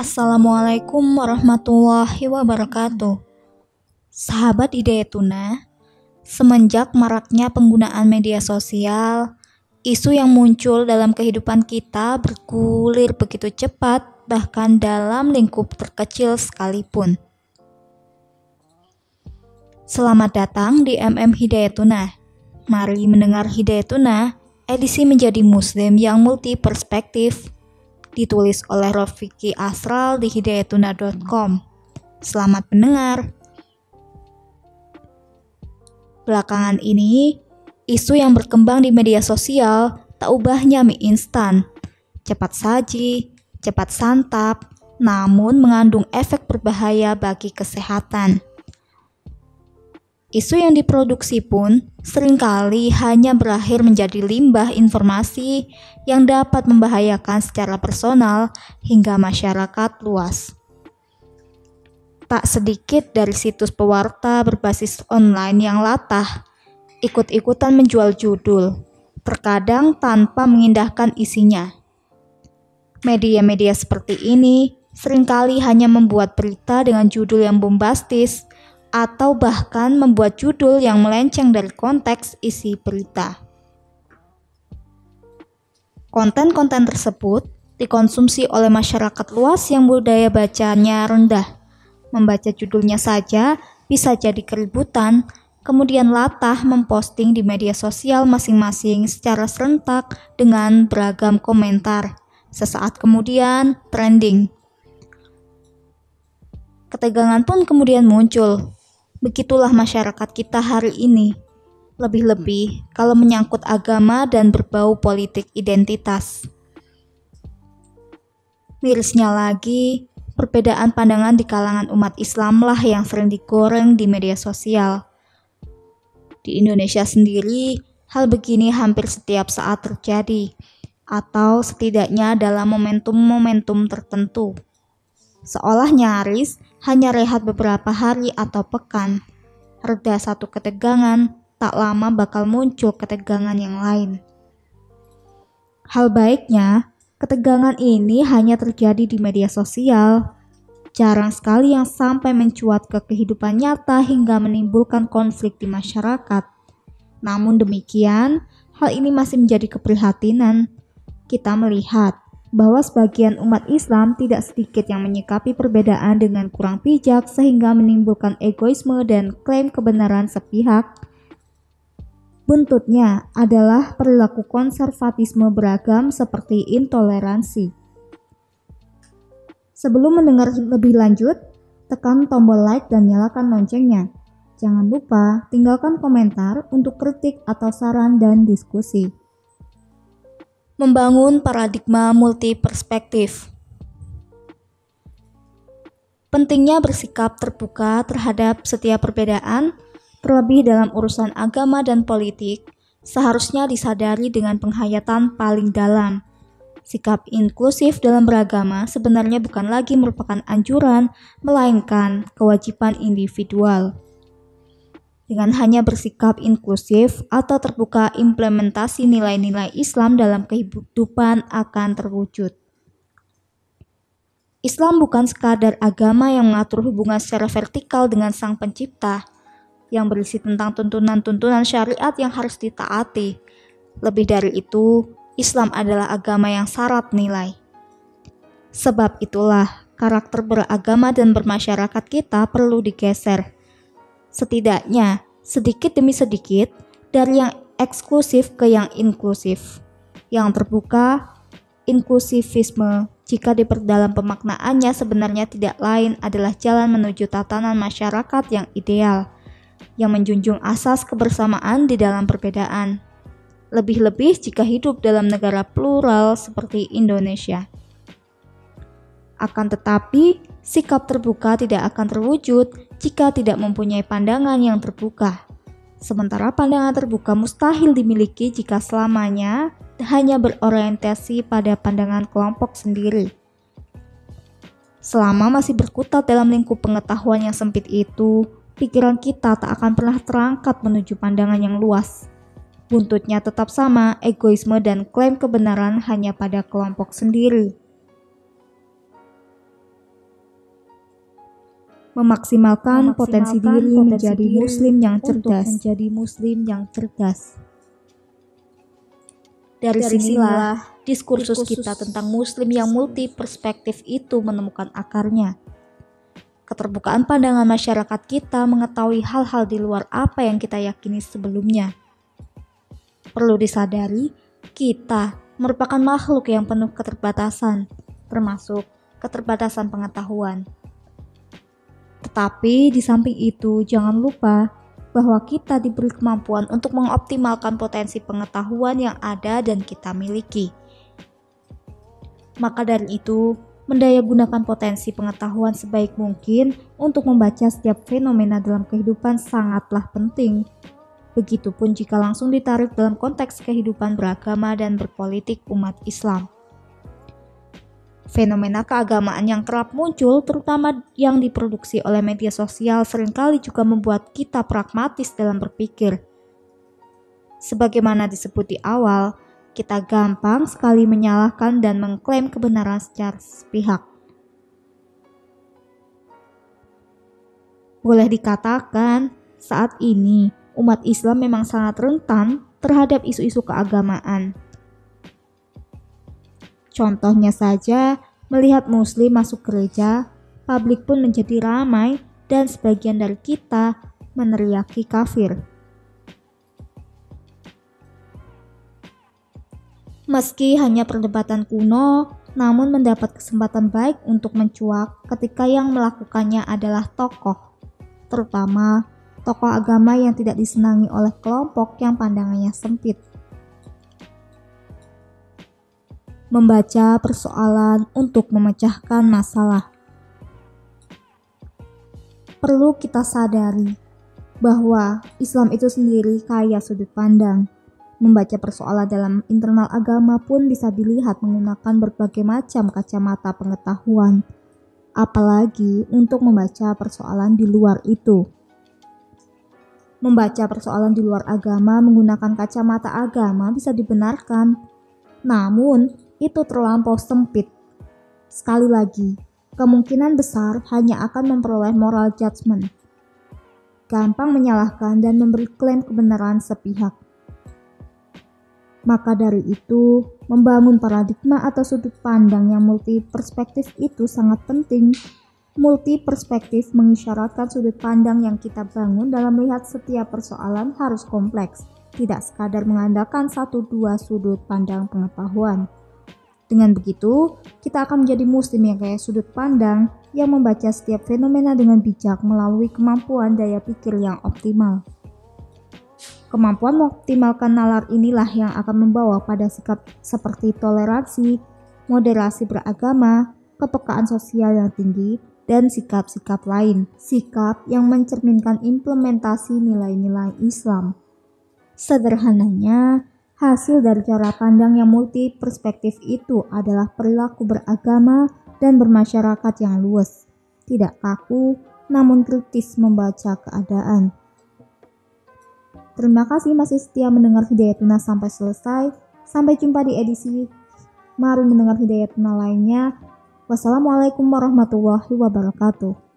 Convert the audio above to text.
Assalamualaikum warahmatullahi wabarakatuh. Sahabat Hidayatuna, semenjak maraknya penggunaan media sosial, isu yang muncul dalam kehidupan kita bergulir begitu cepat, bahkan dalam lingkup terkecil sekalipun. Selamat datang di Hidayatuna. Mari mendengar Hidayatuna, edisi menjadi Muslim yang multi perspektif, ditulis oleh Rofiki Asral di hidayatuna.com. Selamat mendengar. Belakangan ini, isu yang berkembang di media sosial tak ubahnya mie instan. Cepat saji, cepat santap, namun mengandung efek berbahaya bagi kesehatan. Isu yang diproduksi pun seringkali hanya berakhir menjadi limbah informasi yang dapat membahayakan secara personal hingga masyarakat luas. Tak sedikit dari situs pewarta berbasis online yang latah, ikut-ikutan menjual judul, terkadang tanpa mengindahkan isinya. Media-media seperti ini seringkali hanya membuat berita dengan judul yang bombastis, atau bahkan membuat judul yang melenceng dari konteks isi berita. Konten-konten tersebut dikonsumsi oleh masyarakat luas yang budaya bacanya rendah. Membaca judulnya saja bisa jadi keributan, kemudian latah memposting di media sosial masing-masing secara serentak dengan beragam komentar. Sesaat kemudian trending. Ketegangan pun kemudian muncul. Begitulah masyarakat kita hari ini, lebih-lebih kalau menyangkut agama dan berbau politik identitas. Mirisnya lagi, perbedaan pandangan di kalangan umat Islam lah yang sering digoreng di media sosial. Di Indonesia sendiri, hal begini hampir setiap saat terjadi, atau setidaknya dalam momentum-momentum tertentu. Seolah nyaris hanya rehat beberapa hari atau pekan. Reda satu ketegangan, tak lama bakal muncul ketegangan yang lain. Hal baiknya, ketegangan ini hanya terjadi di media sosial. Jarang sekali yang sampai mencuat ke kehidupan nyata hingga menimbulkan konflik di masyarakat. Namun demikian, hal ini masih menjadi keprihatinan. Kita melihat bahwa sebagian umat Islam tidak sedikit yang menyikapi perbedaan dengan kurang bijak sehingga menimbulkan egoisme dan klaim kebenaran sepihak. Buntutnya adalah perilaku konservatisme beragam seperti intoleransi. Sebelum mendengar lebih lanjut, tekan tombol like dan nyalakan loncengnya. Jangan lupa tinggalkan komentar untuk kritik atau saran dan diskusi. Membangun paradigma multi perspektif. Pentingnya bersikap terbuka terhadap setiap perbedaan, terlebih dalam urusan agama dan politik, seharusnya disadari dengan penghayatan paling dalam. Sikap inklusif dalam beragama sebenarnya bukan lagi merupakan anjuran, melainkan kewajiban individual. Dengan hanya bersikap inklusif atau terbuka, implementasi nilai-nilai Islam dalam kehidupan akan terwujud. Islam bukan sekadar agama yang mengatur hubungan secara vertikal dengan Sang Pencipta, yang berisi tentang tuntunan-tuntunan syariat yang harus ditaati. Lebih dari itu, Islam adalah agama yang syarat nilai. Sebab itulah, karakter beragama dan bermasyarakat kita perlu digeser. Setidaknya, sedikit demi sedikit, dari yang eksklusif ke yang inklusif. Yang terbuka, inklusivisme, jika diperdalam pemaknaannya sebenarnya tidak lain adalah jalan menuju tatanan masyarakat yang ideal, yang menjunjung asas kebersamaan di dalam perbedaan. Lebih-lebih jika hidup dalam negara plural seperti Indonesia. Akan tetapi, sikap terbuka tidak akan terwujud jika tidak mempunyai pandangan yang terbuka. Sementara pandangan terbuka mustahil dimiliki jika selamanya hanya berorientasi pada pandangan kelompok sendiri. Selama masih berkutat dalam lingkup pengetahuan yang sempit itu, pikiran kita tak akan pernah terangkat menuju pandangan yang luas. Buntutnya tetap sama, egoisme dan klaim kebenaran hanya pada kelompok sendiri. Memaksimalkan potensi diri menjadi muslim yang cerdas. Dari sinilah diskursus kita tentang muslim yang multi perspektif itu menemukan akarnya. Keterbukaan pandangan masyarakat kita mengetahui hal-hal di luar apa yang kita yakini sebelumnya. Perlu disadari, kita merupakan makhluk yang penuh keterbatasan, termasuk keterbatasan pengetahuan. Tetapi di samping itu, jangan lupa bahwa kita diberi kemampuan untuk mengoptimalkan potensi pengetahuan yang ada dan kita miliki. Maka dari itu, mendayagunakan potensi pengetahuan sebaik mungkin untuk membaca setiap fenomena dalam kehidupan sangatlah penting. Begitupun jika langsung ditarik dalam konteks kehidupan beragama dan berpolitik umat Islam. Fenomena keagamaan yang kerap muncul, terutama yang diproduksi oleh media sosial, seringkali juga membuat kita pragmatis dalam berpikir. Sebagaimana disebut di awal, kita gampang sekali menyalahkan dan mengklaim kebenaran secara sepihak. Boleh dikatakan, saat ini umat Islam memang sangat rentan terhadap isu-isu keagamaan. Contohnya saja, melihat muslim masuk gereja, publik pun menjadi ramai dan sebagian dari kita meneriaki kafir. Meski hanya perdebatan kuno, namun mendapat kesempatan baik untuk mencuak ketika yang melakukannya adalah tokoh, terutama tokoh agama yang tidak disenangi oleh kelompok yang pandangannya sempit. Membaca persoalan untuk memecahkan masalah. Perlu kita sadari bahwa Islam itu sendiri kaya sudut pandang. Membaca persoalan dalam internal agama pun bisa dilihat menggunakan berbagai macam kacamata pengetahuan, apalagi untuk membaca persoalan di luar itu. Membaca persoalan di luar agama menggunakan kacamata agama bisa dibenarkan, namun itu terlampau sempit. Sekali lagi, kemungkinan besar hanya akan memperoleh moral judgment, gampang menyalahkan dan memberi klaim kebenaran sepihak. Maka dari itu, membangun paradigma atau sudut pandang yang multi perspektif itu sangat penting. Multi perspektif mengisyaratkan sudut pandang yang kita bangun dalam melihat setiap persoalan harus kompleks, tidak sekadar mengandalkan 1-2 sudut pandang pengetahuan. Dengan begitu, kita akan menjadi muslim yang kaya sudut pandang yang membaca setiap fenomena dengan bijak melalui kemampuan daya pikir yang optimal. Kemampuan mengoptimalkan nalar inilah yang akan membawa pada sikap seperti toleransi, moderasi beragama, kepekaan sosial yang tinggi, dan sikap-sikap lain. Sikap yang mencerminkan implementasi nilai-nilai Islam. Sederhananya, hasil dari cara pandang yang multi perspektif itu adalah perilaku beragama dan bermasyarakat yang luas. Tidak kaku, namun kritis membaca keadaan. Terima kasih masih setia mendengar Hidayatuna sampai selesai. Sampai jumpa di edisi mari mendengar Hidayatuna lainnya. Wassalamualaikum warahmatullahi wabarakatuh.